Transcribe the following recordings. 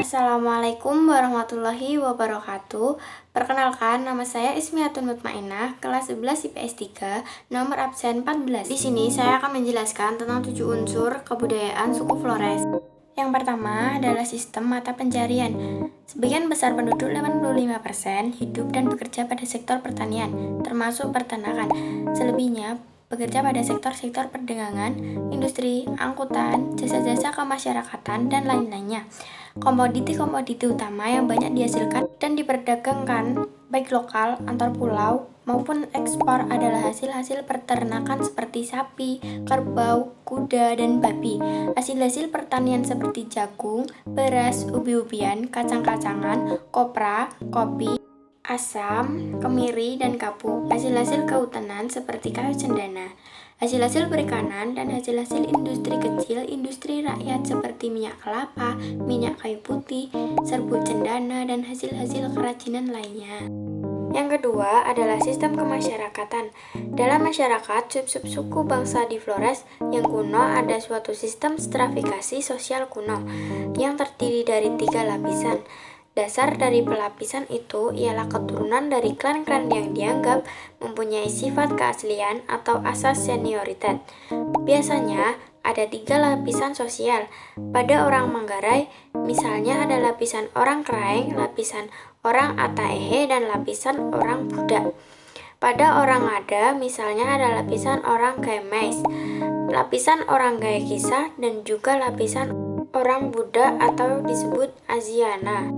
Assalamualaikum warahmatullahi wabarakatuh. Perkenalkan, nama saya Ismiatun Mutmainah, kelas 11 IPS 3, nomor absen 14. Di sini saya akan menjelaskan tentang 7 unsur kebudayaan suku Flores. Yang pertama adalah sistem mata pencarian. Sebagian besar penduduk 85% hidup dan bekerja pada sektor pertanian, termasuk peternakan. Selebihnya bekerja pada sektor-sektor perdagangan, industri, angkutan, jasa-jasa kemasyarakatan, dan lain-lainnya. Komoditi-komoditi utama yang banyak dihasilkan dan diperdagangkan baik lokal, antar pulau, maupun ekspor adalah hasil-hasil peternakan seperti sapi, kerbau, kuda, dan babi. Hasil-hasil pertanian seperti jagung, beras, ubi-ubian, kacang-kacangan, kopra, kopi, asam, kemiri, dan kapu. Hasil-hasil kehutanan seperti kayu cendana. Hasil-hasil perikanan dan hasil-hasil industri kecil, industri rakyat seperti minyak kelapa, minyak kayu putih, serbuk cendana, dan hasil-hasil kerajinan lainnya. Yang kedua adalah sistem kemasyarakatan. Dalam masyarakat sub-sub suku bangsa di Flores yang kuno ada suatu sistem stratifikasi sosial kuno yang terdiri dari 3 lapisan. Dasar dari pelapisan itu ialah keturunan dari klan-klan yang dianggap mempunyai sifat keaslian atau asas senioritas. Biasanya ada 3 lapisan sosial. Pada orang Manggarai, misalnya ada lapisan orang Kraeng, lapisan orang Ataehe, dan lapisan orang Budak. Pada orang Ngada, misalnya ada lapisan orang Gemes, lapisan orang Gaekisa, dan juga lapisan orang Budak atau disebut Aziana.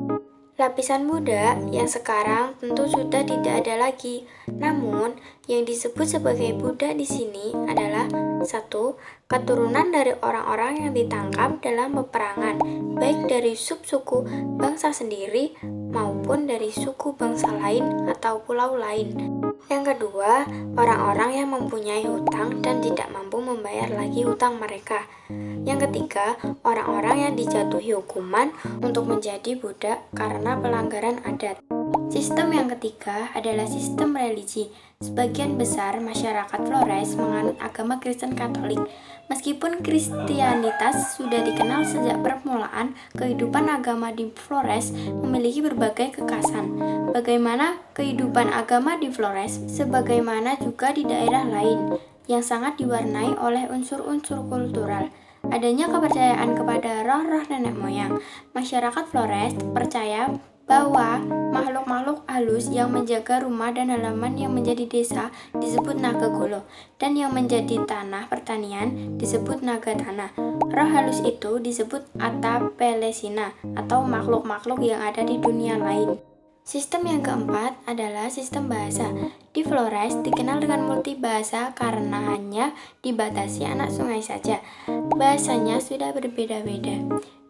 Lapisan muda yang sekarang tentu sudah tidak ada lagi. Namun, yang disebut sebagai Buddha di sini adalah 1. Keturunan dari orang-orang yang ditangkap dalam peperangan, baik dari sub-suku bangsa sendiri maupun dari suku bangsa lain atau pulau lain. Yang kedua, orang-orang yang mempunyai hutang dan tidak mampu membayar lagi hutang mereka. Yang ketiga, orang-orang yang dijatuhi hukuman untuk menjadi budak karena pelanggaran adat. Sistem yang ketiga adalah sistem religi. Sebagian besar masyarakat Flores menganut agama Kristen Katolik. Meskipun Kristianitas sudah dikenal sejak permulaan, kehidupan agama di Flores memiliki berbagai kekhasan. Bagaimana kehidupan agama di Flores, sebagaimana juga di daerah lain, yang sangat diwarnai oleh unsur-unsur kultural. Adanya kepercayaan kepada roh-roh nenek moyang. Masyarakat Flores percaya bahwa makhluk-makhluk halus yang menjaga rumah dan halaman yang menjadi desa disebut naga golo, dan yang menjadi tanah pertanian disebut naga tanah. Roh halus itu disebut Atapelesina atau makhluk-makhluk yang ada di dunia lain. Sistem yang keempat adalah sistem bahasa. Di Flores dikenal dengan multibahasa karena hanya dibatasi anak sungai saja. Bahasanya sudah berbeda-beda.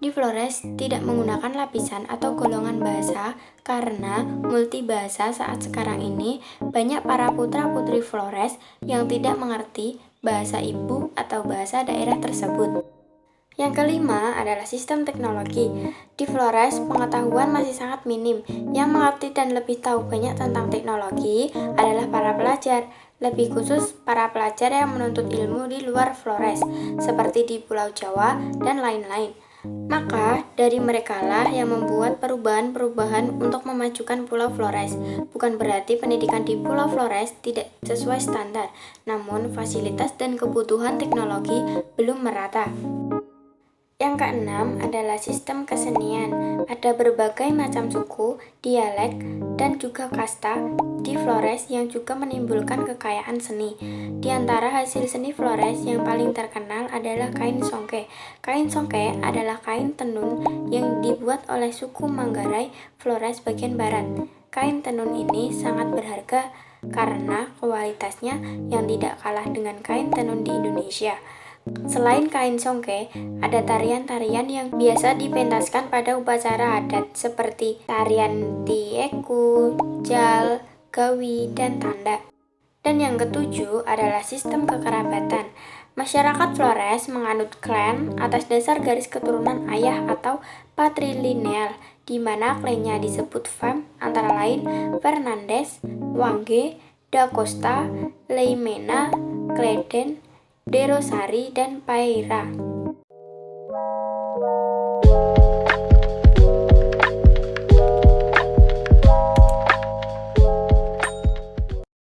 Di Flores tidak menggunakan lapisan atau golongan bahasa karena multibahasa. Saat sekarang ini banyak para putra-putri Flores yang tidak mengerti bahasa ibu atau bahasa daerah tersebut. Yang kelima adalah sistem teknologi. Di Flores, pengetahuan masih sangat minim. Yang mengerti dan lebih tahu banyak tentang teknologi adalah para pelajar, lebih khusus para pelajar yang menuntut ilmu di luar Flores, seperti di Pulau Jawa dan lain-lain. Maka dari merekalah yang membuat perubahan-perubahan untuk memajukan Pulau Flores. Bukan berarti pendidikan di Pulau Flores tidak sesuai standar, namun fasilitas dan kebutuhan teknologi belum merata. Yang keenam adalah sistem kesenian. Ada berbagai macam suku, dialek, dan juga kasta di Flores yang juga menimbulkan kekayaan seni. Di antara hasil seni Flores yang paling terkenal adalah kain songke. Kain songke adalah kain tenun yang dibuat oleh suku Manggarai Flores bagian barat. Kain tenun ini sangat berharga karena kualitasnya yang tidak kalah dengan kain tenun di Indonesia. Selain kain songke, ada tarian-tarian yang biasa dipentaskan pada upacara adat seperti tarian tieku, jal, gawi, dan tanda. Dan yang ketujuh adalah sistem kekerabatan. Masyarakat Flores menganut klan atas dasar garis keturunan ayah atau patrilineal, di mana klannya disebut fam, antara lain Fernandez, Wangge, Da Costa, Leimena, Kleden, Derosari, dan Paira.